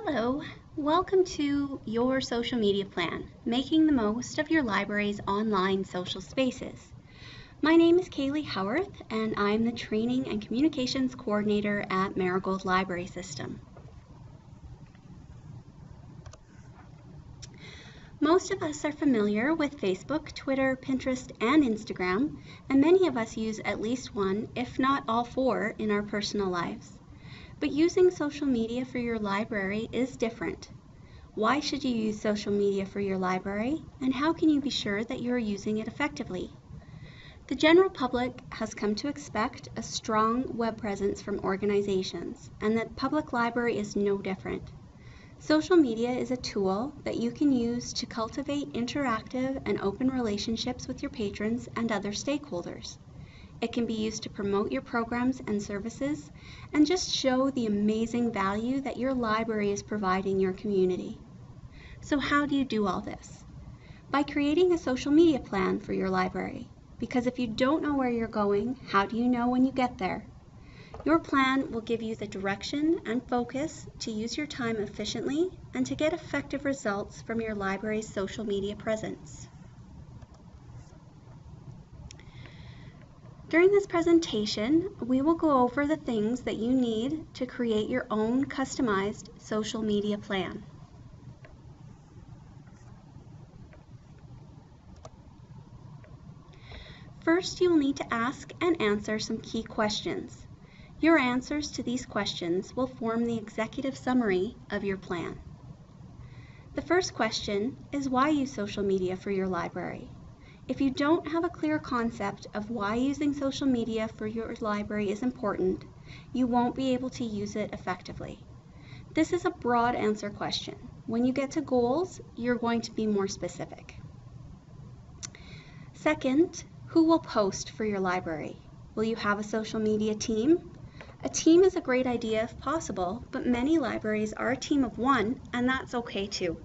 Hello, welcome to your social media plan, making the most of your library's online social spaces. My name is Caleigh Haworth, and I'm the Training and Communications Coordinator at Marigold Library System. Most of us are familiar with Facebook, Twitter, Pinterest, and Instagram, and many of us use at least one, if not all four, in our personal lives. But using social media for your library is different. Why should you use social media for your library, and how can you be sure that you're using it effectively? The general public has come to expect a strong web presence from organizations, and the public library is no different. Social media is a tool that you can use to cultivate interactive and open relationships with your patrons and other stakeholders. It can be used to promote your programs and services and just show the amazing value that your library is providing your community. So how do you do all this? By creating a social media plan for your library. Because if you don't know where you're going, how do you know when you get there? Your plan will give you the direction and focus to use your time efficiently and to get effective results from your library's social media presence. During this presentation, we will go over the things that you need to create your own customized social media plan. First, you will need to ask and answer some key questions. Your answers to these questions will form the executive summary of your plan. The first question is, why use social media for your library? If you don't have a clear concept of why using social media for your library is important, you won't be able to use it effectively. This is a broad answer question. When you get to goals, you're going to be more specific. Second, who will post for your library? Will you have a social media team? A team is a great idea if possible, but many libraries are a team of one, and that's okay too.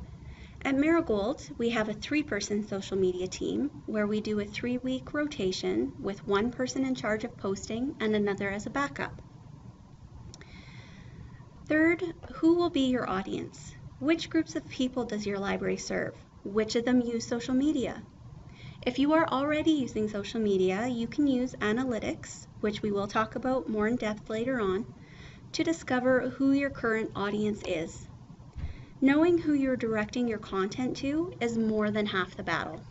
At Marigold, we have a 3-person social media team where we do a 3-week rotation with one person in charge of posting and another as a backup. Third, who will be your audience? Which groups of people does your library serve? Which of them use social media? If you are already using social media, you can use analytics, which we will talk about more in depth later on, to discover who your current audience is. Knowing who you're directing your content to is more than half the battle.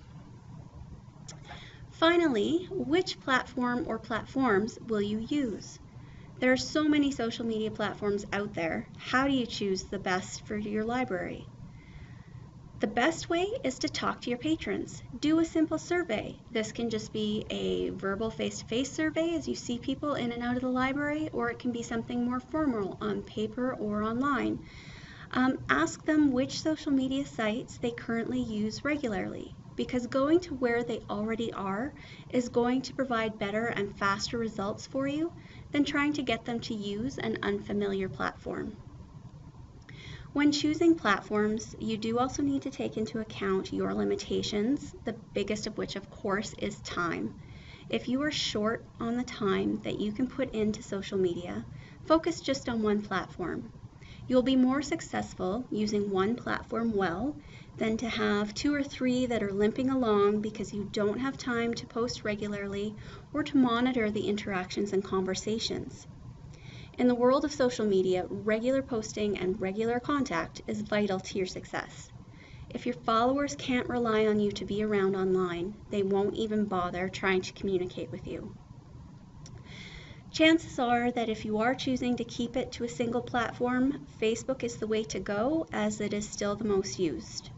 Finally, which platform or platforms will you use? There are so many social media platforms out there. How do you choose the best for your library? The best way is to talk to your patrons. Do a simple survey. This can just be a verbal face-to-face survey as you see people in and out of the library, or it can be something more formal on paper or online. Ask them which social media sites they currently use regularly, because going to where they already are is going to provide better and faster results for you than trying to get them to use an unfamiliar platform. When choosing platforms, you do also need to take into account your limitations, the biggest of which, of course, is time. If you are short on the time that you can put into social media, focus just on one platform. You'll be more successful using one platform well than to have 2 or 3 that are limping along because you don't have time to post regularly or to monitor the interactions and conversations. In the world of social media, regular posting and regular contact is vital to your success. If your followers can't rely on you to be around online, they won't even bother trying to communicate with you. Chances are that if you are choosing to keep it to a single platform, Facebook is the way to go, as it is still the most used.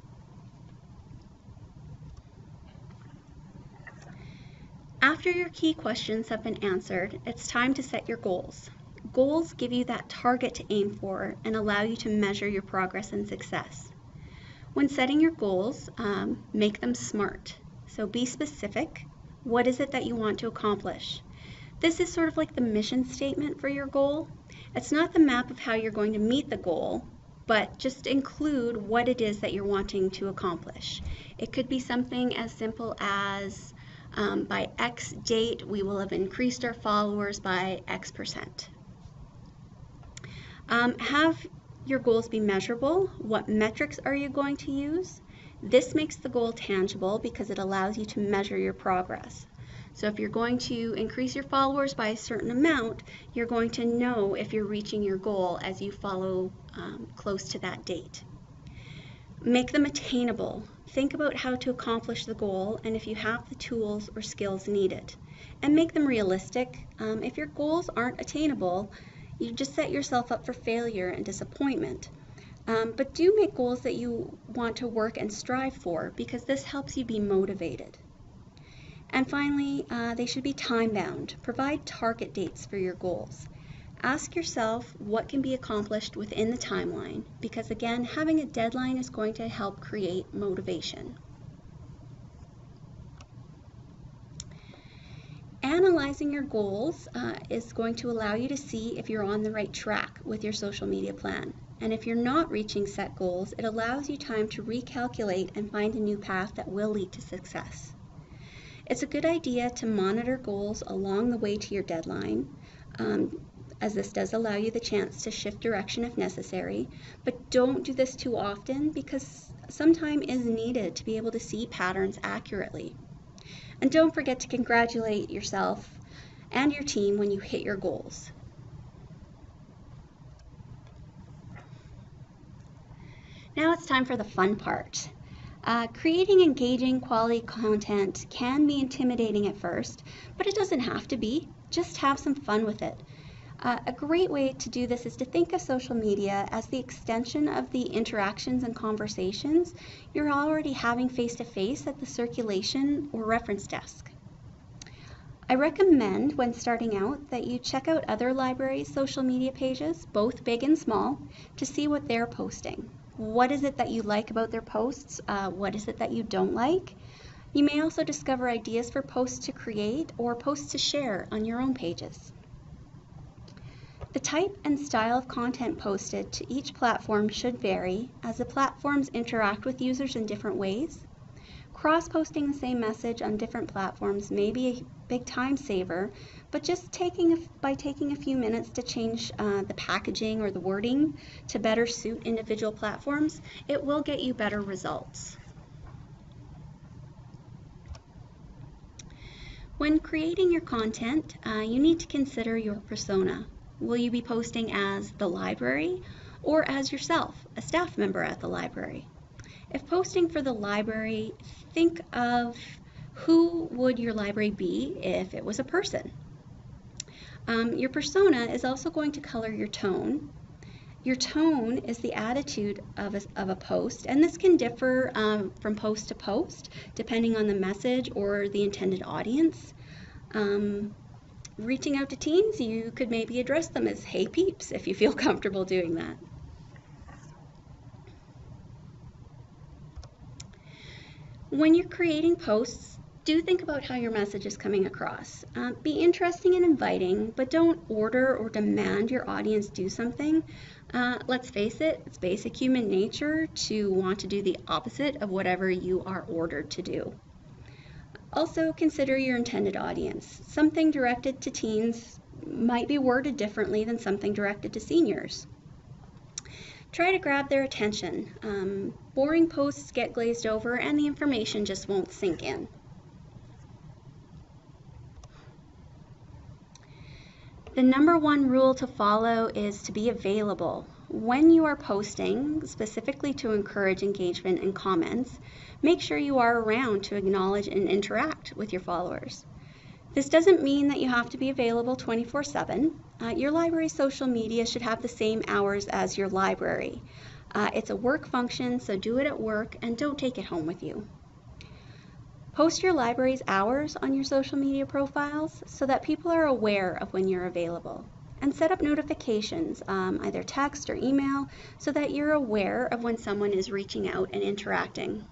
After your key questions have been answered, it's time to set your goals. Goals give you that target to aim for and allow you to measure your progress and success. When setting your goals, make them SMART. So be specific. What is it that you want to accomplish? This is sort of like the mission statement for your goal. It's not the map of how you're going to meet the goal, but just include what it is that you're wanting to accomplish. It could be something as simple as by X date, we will have increased our followers by X%. Have your goals be measurable? What metrics are you going to use? This makes the goal tangible because it allows you to measure your progress. So if you're going to increase your followers by a certain amount, you're going to know if you're reaching your goal as you follow close to that date. Make them attainable. Think about how to accomplish the goal and if you have the tools or skills needed. And make them realistic. If your goals aren't attainable, you just set yourself up for failure and disappointment. But do make goals that you want to work and strive for because this helps you be motivated. And finally, they should be time-bound. Provide target dates for your goals. Ask yourself what can be accomplished within the timeline because, again, having a deadline is going to help create motivation. Analyzing your goals is going to allow you to see if you're on the right track with your social media plan. And if you're not reaching set goals, it allows you time to recalculate and find a new path that will lead to success. It's a good idea to monitor goals along the way to your deadline, as this does allow you the chance to shift direction if necessary, but don't do this too often because some time is needed to be able to see patterns accurately. And don't forget to congratulate yourself and your team when you hit your goals. Now it's time for the fun part. Creating engaging quality content can be intimidating at first, but it doesn't have to be. Just have some fun with it. A great way to do this is to think of social media as the extension of the interactions and conversations you're already having face-to-face at the circulation or reference desk. I recommend when starting out that you check out other libraries' social media pages, both big and small, to see what they're posting. What is it that you like about their posts? What is it that you don't like? You may also discover ideas for posts to create or posts to share on your own pages. The type and style of content posted to each platform should vary as the platforms interact with users in different ways. Cross-posting the same message on different platforms may be a big time saver, but just by taking a few minutes to change the packaging or the wording to better suit individual platforms, it will get you better results. When creating your content, you need to consider your persona. Will you be posting as the library or as yourself, a staff member at the library? If posting for the library, think of who would your library be if it was a person. Your persona is also going to color your tone. Your tone is the attitude of a post, and this can differ from post to post, depending on the message or the intended audience. Reaching out to teens, you could maybe address them as "Hey peeps" if you feel comfortable doing that. When you're creating posts, do think about how your message is coming across. Be interesting and inviting, but don't order or demand your audience do something. Let's face it, it's basic human nature to want to do the opposite of whatever you are ordered to do. Also, consider your intended audience. Something directed to teens might be worded differently than something directed to seniors. Try to grab their attention. Boring posts get glazed over and the information just won't sink in. The number one rule to follow is to be available. When you are posting, specifically to encourage engagement and comments, make sure you are around to acknowledge and interact with your followers. This doesn't mean that you have to be available 24/7. Your library's social media should have the same hours as your library. It's a work function, so do it at work and don't take it home with you. Post your library's hours on your social media profiles so that people are aware of when you're available. And set up notifications, either text or email, so that you're aware of when someone is reaching out and interacting.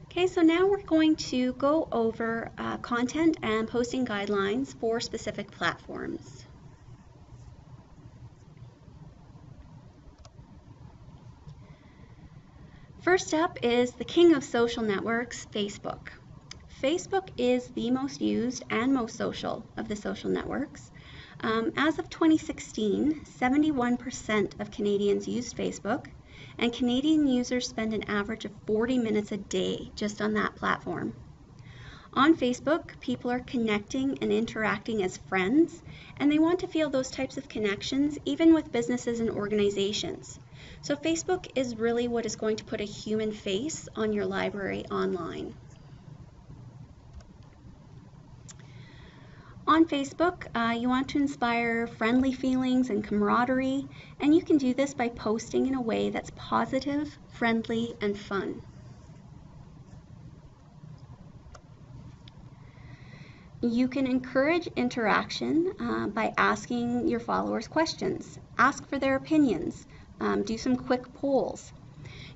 Okay, so now we're going to go over content and posting guidelines for specific platforms. First up is the king of social networks, Facebook. Facebook is the most used and most social of the social networks. As of 2016, 71% of Canadians used Facebook, and Canadian users spend an average of 40 minutes a day just on that platform. On Facebook, people are connecting and interacting as friends, and they want to feel those types of connections even with businesses and organizations. So Facebook is really what is going to put a human face on your library online. On Facebook, you want to inspire friendly feelings and camaraderie, and you can do this by posting in a way that's positive, friendly, and fun. You can encourage interaction by asking your followers questions, ask for their opinions, do some quick polls.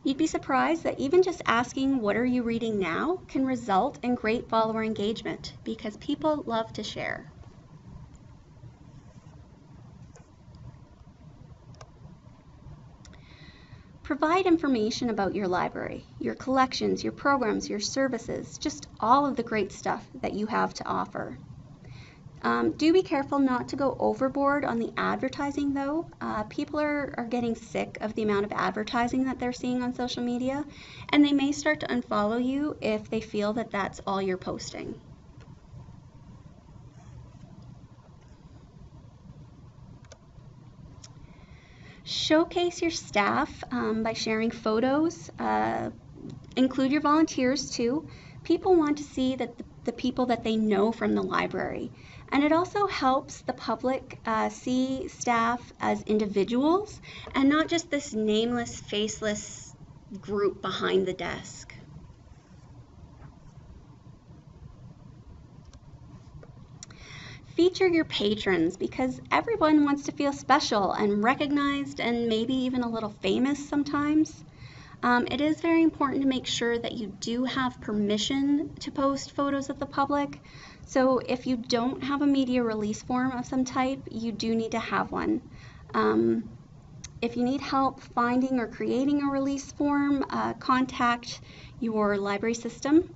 You'd be surprised that even just asking, "What are you reading now?" can result in great follower engagement because people love to share. Provide information about your library, your collections, your programs, your services, just all of the great stuff that you have to offer. Do be careful not to go overboard on the advertising though. People are getting sick of the amount of advertising that they're seeing on social media, and they may start to unfollow you if they feel that that's all you're posting. Showcase your staff by sharing photos. Include your volunteers too. People want to see that the people that they know from the library. And it also helps the public see staff as individuals and not just this nameless, faceless group behind the desk. Feature your patrons because everyone wants to feel special and recognized and maybe even a little famous sometimes. It is very important to make sure that you do have permission to post photos of the public. So if you don't have a media release form of some type, you do need to have one. If you need help finding or creating a release form, contact your library system.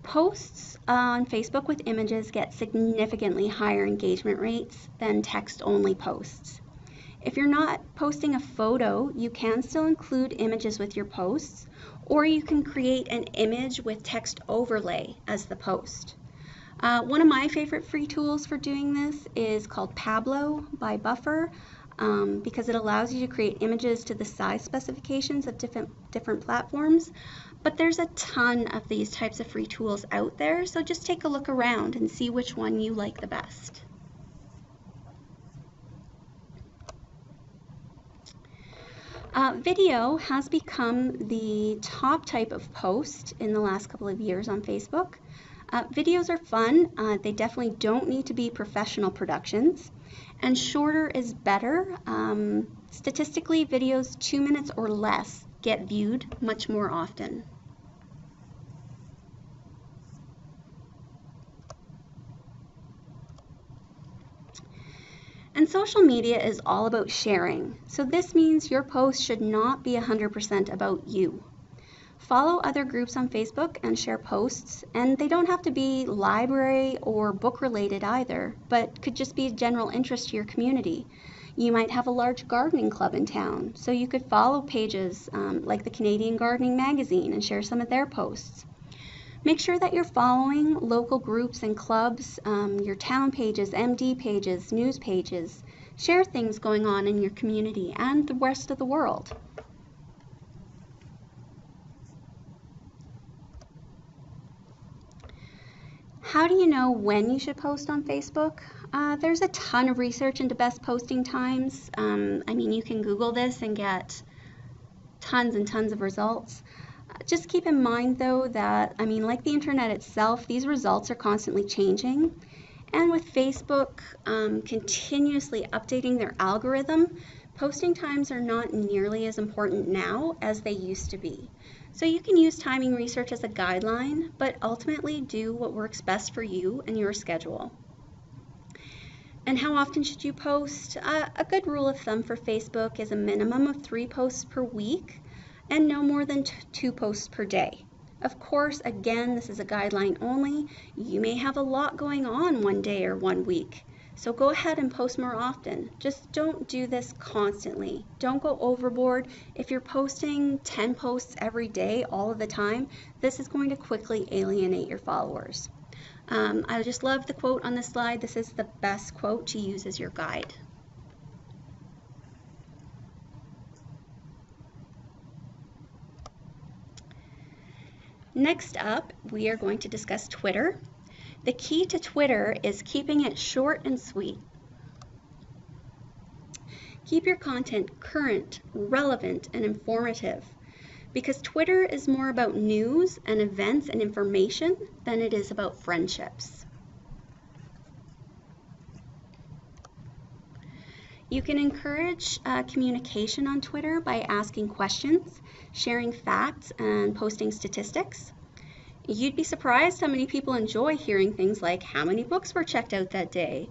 Posts on Facebook with images get significantly higher engagement rates than text-only posts. If you're not posting a photo, you can still include images with your posts, or you can create an image with text overlay as the post. One of my favorite free tools for doing this is called Pablo by Buffer, because it allows you to create images to the size specifications of different platforms. But there's a ton of these types of free tools out there, so just take a look around and see which one you like the best. Video has become the top type of post in the last couple of years on Facebook. Videos are fun. They definitely don't need to be professional productions, and shorter is better. Statistically, videos 2 minutes or less get viewed much more often. And social media is all about sharing. So this means your post should not be 100% about you. Follow other groups on Facebook and share posts, and they don't have to be library or book related either, but could just be a general interest to your community. You might have a large gardening club in town, so you could follow pages like the Canadian Gardening Magazine and share some of their posts. Make sure that you're following local groups and clubs, your town pages, MD pages, news pages. Share things going on in your community and the rest of the world. How do you know when you should post on Facebook? There's a ton of research into best posting times. You can Google this and get tons and tons of results. Just keep in mind though that, like the internet itself, these results are constantly changing. And with Facebook continuously updating their algorithm, posting times are not nearly as important now as they used to be. So you can use timing research as a guideline, but ultimately do what works best for you and your schedule. And how often should you post? A good rule of thumb for Facebook is a minimum of 3 posts per week and no more than 2 posts per day. Of course, again, this is a guideline only. You may have a lot going on one day or one week. So go ahead and post more often. Just don't do this constantly. Don't go overboard. If you're posting 10 posts every day, all of the time, this is going to quickly alienate your followers. I just love the quote on this slide. This is the best quote to use as your guide. Next up, we are going to discuss Twitter. The key to Twitter is keeping it short and sweet. Keep your content current, relevant, and informative, because Twitter is more about news and events and information than it is about friendships. You can encourage communication on Twitter by asking questions, sharing facts, and posting statistics. You'd be surprised how many people enjoy hearing things like how many books were checked out that day.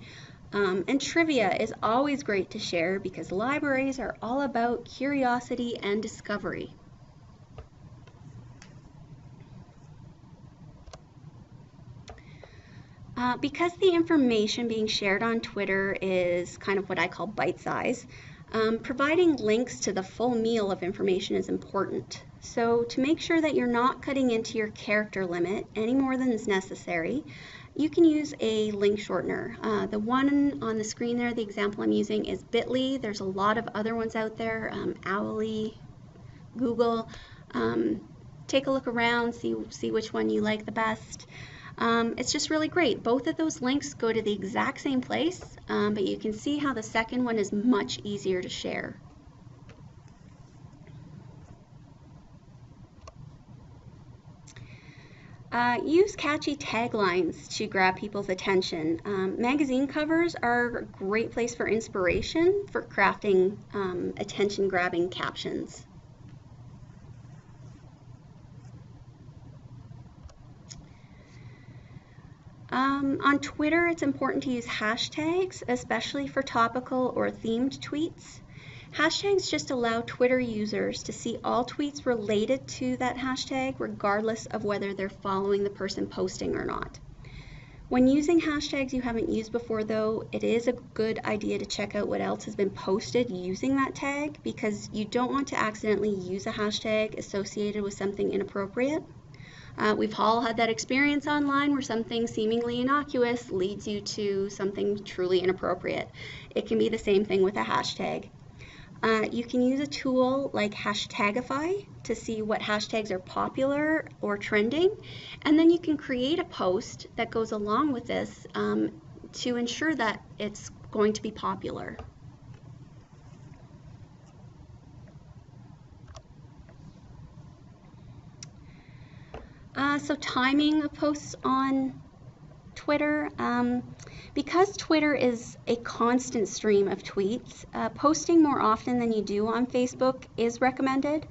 And trivia is always great to share because libraries are all about curiosity and discovery. Because the information being shared on Twitter is kind of what I call bite-size, providing links to the full meal of information is important. So to make sure that you're not cutting into your character limit any more than is necessary, you can use a link shortener. The one on the screen there, the example I'm using is Bitly. There's a lot of other ones out there, Owly, Google. Take a look around, see which one you like the best. It's just really great. Both of those links go to the exact same place, but you can see how the second one is much easier to share. Use catchy taglines to grab people's attention. Magazine covers are a great place for inspiration for crafting attention-grabbing captions. On Twitter, it's important to use hashtags, especially for topical or themed tweets. Hashtags just allow Twitter users to see all tweets related to that hashtag, regardless of whether they're following the person posting or not. When using hashtags you haven't used before, though, it is a good idea to check out what else has been posted using that tag, because you don't want to accidentally use a hashtag associated with something inappropriate. We've all had that experience online where something seemingly innocuous leads you to something truly inappropriate. It can be the same thing with a hashtag. You can use a tool like Hashtagify to see what hashtags are popular or trending, and then you can create a post that goes along with this to ensure that it's going to be popular. So timing of posts on Twitter. Because Twitter is a constant stream of tweets, posting more often than you do on Facebook is recommended.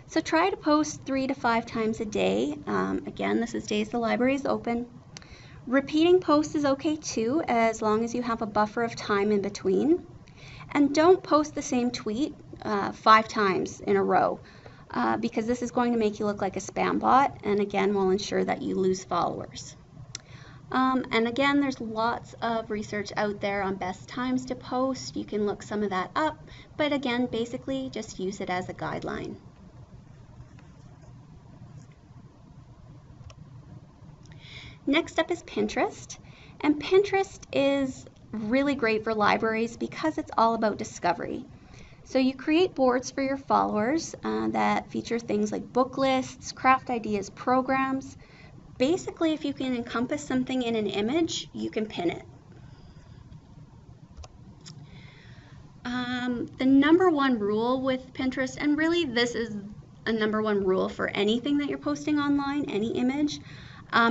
So try to post 3 to 5 times a day. Again, this is days the library is open. Repeating posts is okay too, as long as you have a buffer of time in between. And don't post the same tweet 5 times in a row. Because this is going to make you look like a spam bot, and again will ensure that you lose followers. And again, there's lots of research out there on best times to post. You can look some of that up, but again, basically just use it as a guideline. Next up is Pinterest, and Pinterest is really great for libraries because it's all about discovery. So you create boards for your followers that feature things like book lists, craft ideas, programs. Basically, if you can encompass something in an image, you can pin it. The number one rule with Pinterest, and really this is a number one rule for anything that you're posting online, any image,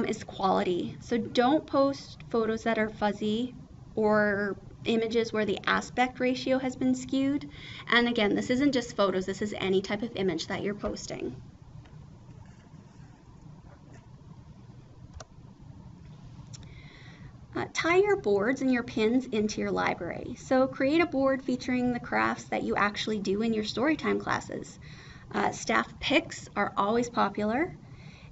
is quality. So don't post photos that are fuzzy or images where the aspect ratio has been skewed. And again, this isn't just photos, this is any type of image that you're posting. Tie your boards and your pins into your library. So create a board featuring the crafts that you actually do in your storytime classes. Staff pics are always popular.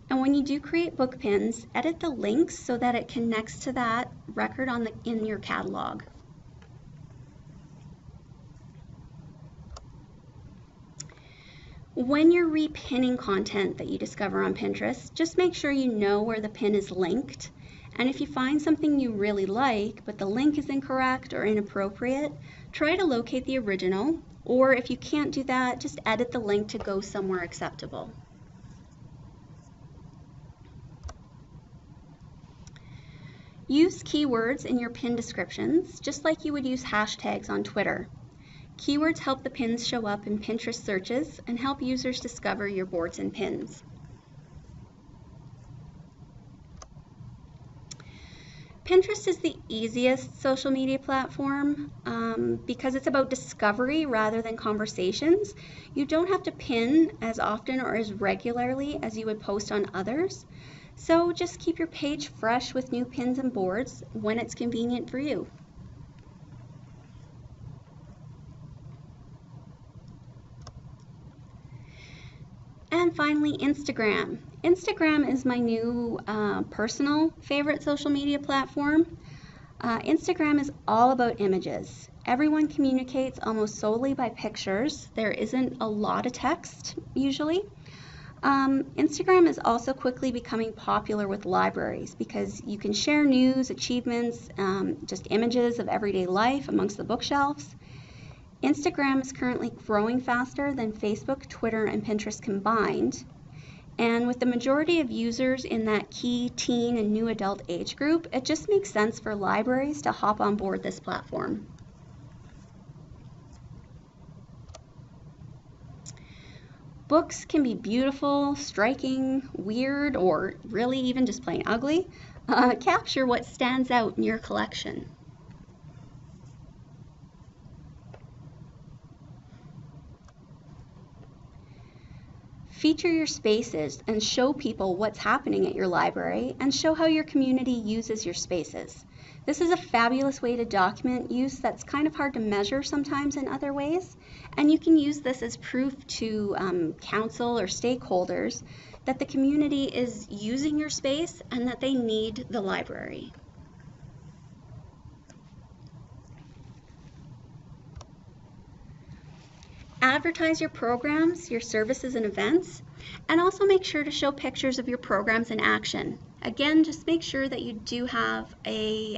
And when you do create book pins, edit the links so that it connects to that record in your catalog. When you're repinning content that you discover on Pinterest, just make sure you know where the pin is linked. And if you find something you really like, but the link is incorrect or inappropriate, try to locate the original, or if you can't do that, just edit the link to go somewhere acceptable. Use keywords in your pin descriptions, just like you would use hashtags on Twitter. Keywords help the pins show up in Pinterest searches and help users discover your boards and pins. Pinterest is the easiest social media platform because it's about discovery rather than conversations. You don't have to pin as often or as regularly as you would post on others. So just keep your page fresh with new pins and boards when it's convenient for you. And finally, Instagram. Instagram is my new personal favorite social media platform. Instagram is all about images. Everyone communicates almost solely by pictures. There isn't a lot of text usually. Instagram is also quickly becoming popular with libraries because you can share news, achievements, just images of everyday life amongst the bookshelves. Instagram is currently growing faster than Facebook, Twitter, and Pinterest combined. And with the majority of users in that key teen and new adult age group, it just makes sense for libraries to hop on board this platform. Books can be beautiful, striking, weird, or really even just plain ugly. Capture what stands out in your collection. Feature your spaces and show people what's happening at your library and show how your community uses your spaces. This is a fabulous way to document use that's kind of hard to measure sometimes in other ways, and you can use this as proof to council or stakeholders that the community is using your space and that they need the library. Advertise your programs, your services and events, and also make sure to show pictures of your programs in action. Again, just make sure that you do have a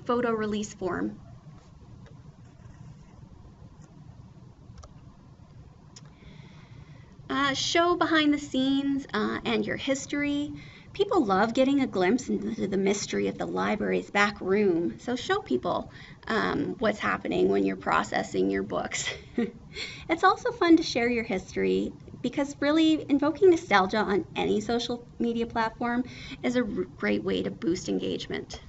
photo release form. Show behind the scenes and your history. People love getting a glimpse into the mystery of the library's back room, so show people what's happening when you're processing your books. It's also fun to share your history because really invoking nostalgia on any social media platform is a great way to boost engagement.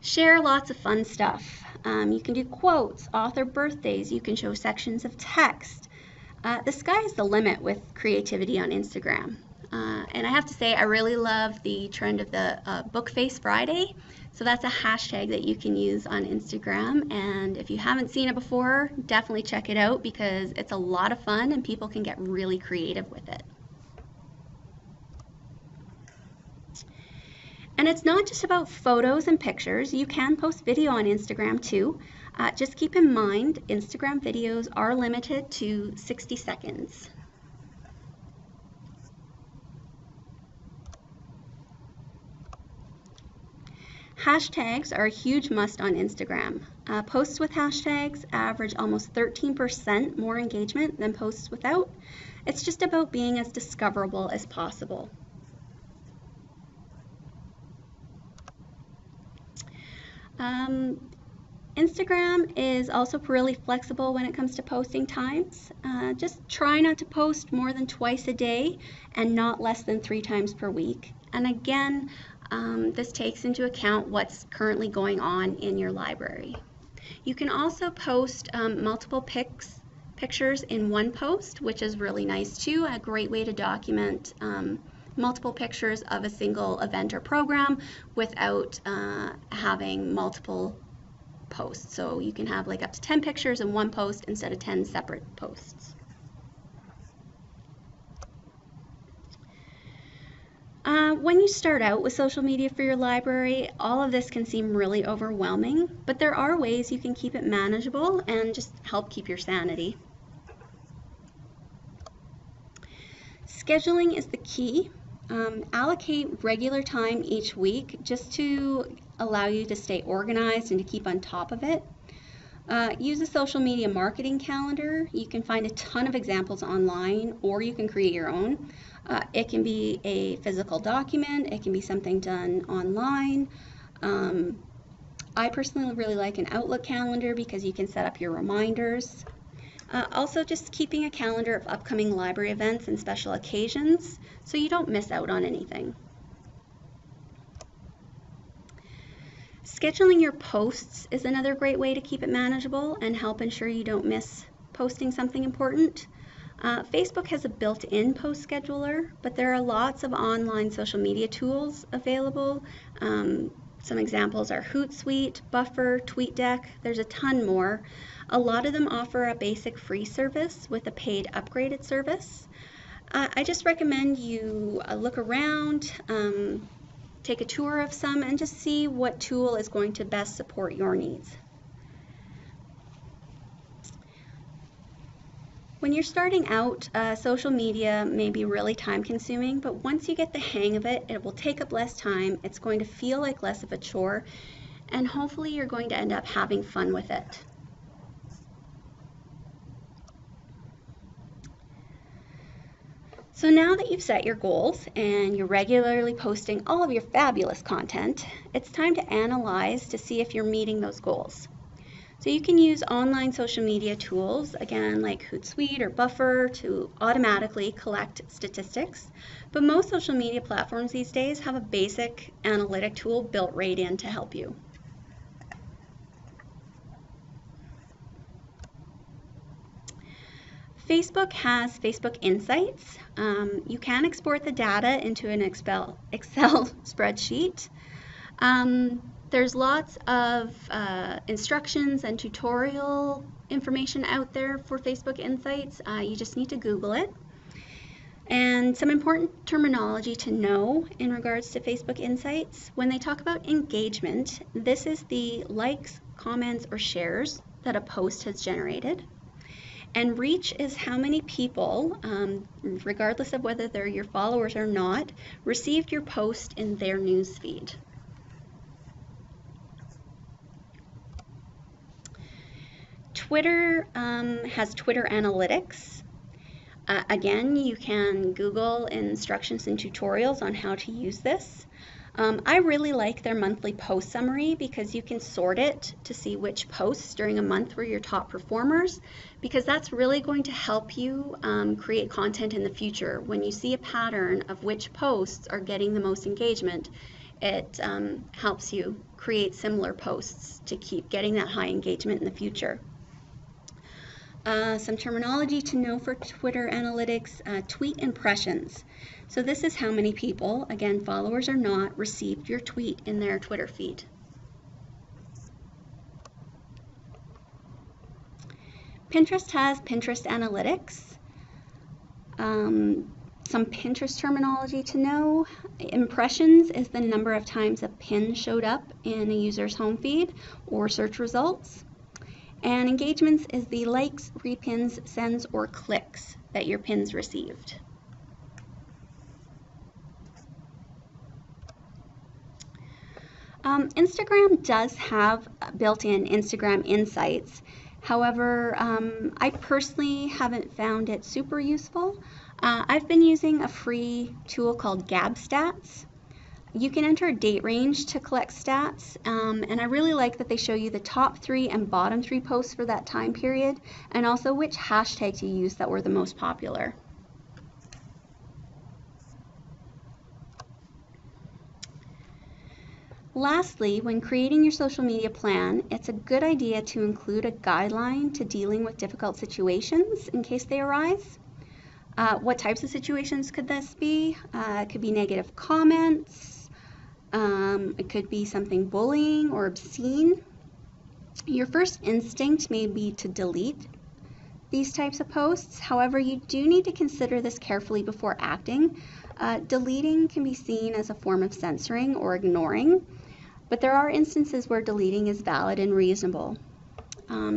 Share lots of fun stuff. You can do quotes, author birthdays, you can show sections of text. The sky is the limit with creativity on Instagram. And I have to say, I really love the trend of the Book Face Friday. So that's a hashtag that you can use on Instagram. And if you haven't seen it before, definitely check it out because it's a lot of fun and people can get really creative with it. And it's not just about photos and pictures. You can post video on Instagram too. Just keep in mind, Instagram videos are limited to 60 seconds. Hashtags are a huge must on Instagram. Posts with hashtags average almost 13% more engagement than posts without. It's just about being as discoverable as possible. Instagram is also really flexible when it comes to posting times. Just try not to post more than twice a day and not less than 3 times per week. And again, this takes into account what's currently going on in your library. You can also post multiple pictures in one post, which is really nice too, a great way to document multiple pictures of a single event or program without having multiple posts. So you can have like up to 10 pictures in one post instead of 10 separate posts. When you start out with social media for your library, all of this can seem really overwhelming, but there are ways you can keep it manageable and just help keep your sanity. Scheduling is the key. Allocate regular time each week just to allow you to stay organized and to keep on top of it. Use a social media marketing calendar. You can find a ton of examples online, or you can create your own. It can be a physical document. It can be something done online. I personally really like an Outlook calendar because you can set up your reminders. Also, just keeping a calendar of upcoming library events and special occasions so you don't miss out on anything. Scheduling your posts is another great way to keep it manageable and help ensure you don't miss posting something important. Facebook has a built-in post scheduler, but there are lots of online social media tools available. Some examples are Hootsuite, Buffer, TweetDeck. There's a ton more. A lot of them offer a basic free service with a paid upgraded service. I just recommend you look around, take a tour of some, and just see what tool is going to best support your needs. When you're starting out, social media may be really time consuming, but once you get the hang of it, it will take up less time, it's going to feel like less of a chore, and hopefully you're going to end up having fun with it. So now that you've set your goals and you're regularly posting all of your fabulous content, it's time to analyze to see if you're meeting those goals. So you can use online social media tools, again, like Hootsuite or Buffer, to automatically collect statistics. But most social media platforms these days have a basic analytic tool built right in to help you. Facebook has Facebook Insights. You can export the data into an Excel spreadsheet. There's lots of instructions and tutorial information out there for Facebook Insights. You just need to Google it. And some important terminology to know in regards to Facebook Insights. When they talk about engagement, this is the likes, comments, or shares that a post has generated. And reach is how many people, regardless of whether they're your followers or not, received your post in their newsfeed. Twitter has Twitter Analytics. Again, you can Google instructions and tutorials on how to use this. I really like their monthly post summary because you can sort it to see which posts during a month were your top performers, because that's really going to help you create content in the future. When you see a pattern of which posts are getting the most engagement, it helps you create similar posts to keep getting that high engagement in the future. Some terminology to know for Twitter Analytics, tweet impressions. So this is how many people, again, followers or not, received your tweet in their Twitter feed. Pinterest has Pinterest Analytics. Some Pinterest terminology to know. Impressions is the number of times a pin showed up in a user's home feed or search results. And engagements is the likes, repins, sends, or clicks that your pins received. Instagram does have built-in Instagram Insights. However, I personally haven't found it super useful. I've been using a free tool called Gabstats. You can enter a date range to collect stats, and I really like that they show you the top 3 and bottom 3 posts for that time period, and also which hashtags you used that were the most popular. Lastly, when creating your social media plan, it's a good idea to include a guideline to dealing with difficult situations in case they arise. What types of situations could this be? It could be negative comments. It could be something bullying or obscene. Your first instinct may be to delete these types of posts. However, you do need to consider this carefully before acting. Deleting can be seen as a form of censoring or ignoring, but there are instances where deleting is valid and reasonable.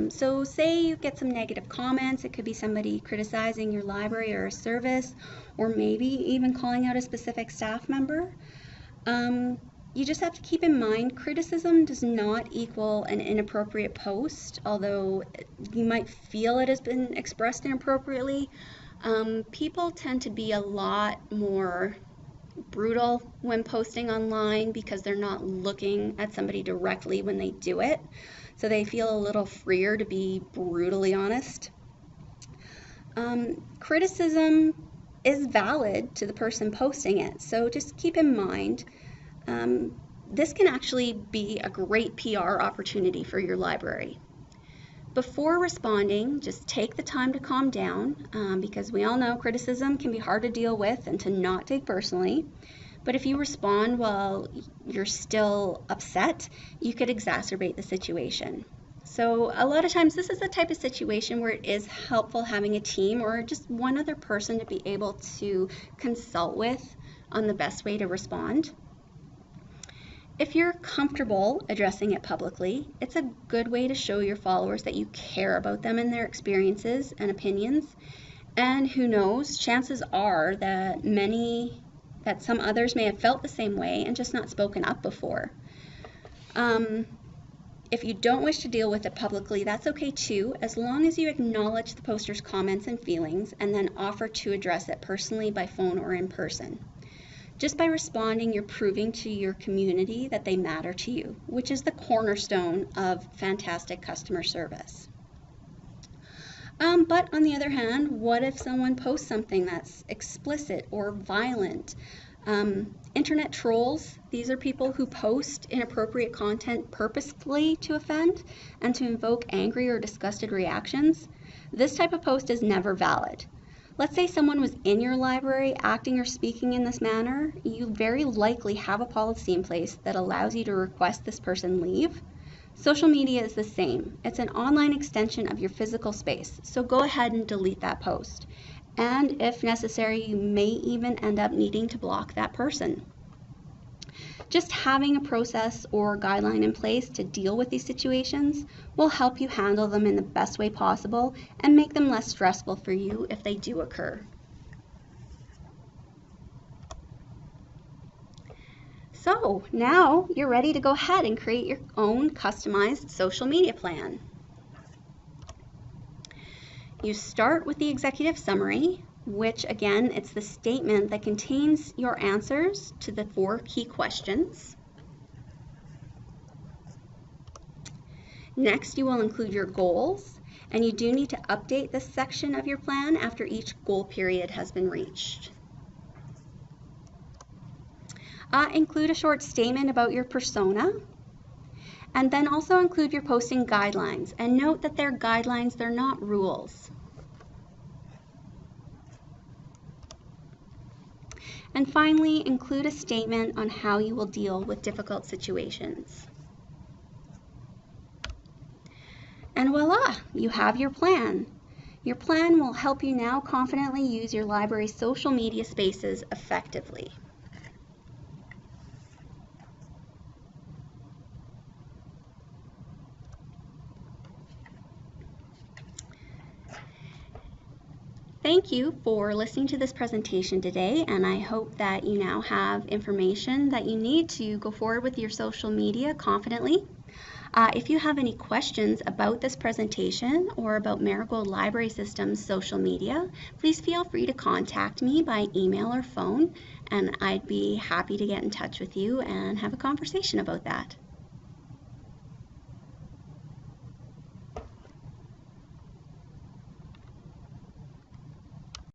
So say you get some negative comments. It could be somebody criticizing your library or a service, or maybe even calling out a specific staff member. You just have to keep in mind, criticism does not equal an inappropriate post, although you might feel it has been expressed inappropriately. People tend to be a lot more brutal when posting online because they're not looking at somebody directly when they do it. So they feel a little freer to be brutally honest. Criticism is valid to the person posting it, so just keep in mind this can actually be a great PR opportunity for your library. Before responding, just take the time to calm down because we all know criticism can be hard to deal with and to not take personally. But if you respond while you're still upset, you could exacerbate the situation. So a lot of times this is the type of situation where it is helpful having a team or just one other person to be able to consult with on the best way to respond. If you're comfortable addressing it publicly, it's a good way to show your followers that you care about them and their experiences and opinions. And who knows, chances are that some others may have felt the same way and just not spoken up before. If you don't wish to deal with it publicly, that's okay too, as long as you acknowledge the poster's comments and feelings and then offer to address it personally by phone or in person. Just by responding, you're proving to your community that they matter to you, which is the cornerstone of fantastic customer service. But on the other hand, what if someone posts something that's explicit or violent? Internet trolls, these are people who post inappropriate content purposefully to offend and to invoke angry or disgusted reactions. This type of post is never valid. Let's say someone was in your library acting or speaking in this manner. You very likely have a policy in place that allows you to request this person leave. Social media is the same. It's an online extension of your physical space, so go ahead and delete that post. And if necessary, you may even end up needing to block that person. Just having a process or guideline in place to deal with these situations will help you handle them in the best way possible and make them less stressful for you if they do occur. So now you're ready to go ahead and create your own customized social media plan. You start with the executive summary, which again, it's the statement that contains your answers to the 4 key questions. Next, you will include your goals, and you do need to update this section of your plan after each goal period has been reached. Include a short statement about your persona, and then also include your posting guidelines, and note that they're guidelines, they're not rules. And finally, include a statement on how you will deal with difficult situations. And voila, you have your plan. Your plan will help you now confidently use your library's social media spaces effectively. Thank you for listening to this presentation today, and I hope that you now have information that you need to go forward with your social media confidently. If you have any questions about this presentation or about Marigold Library System's social media, please feel free to contact me by email or phone, and I'd be happy to get in touch with you and have a conversation about that.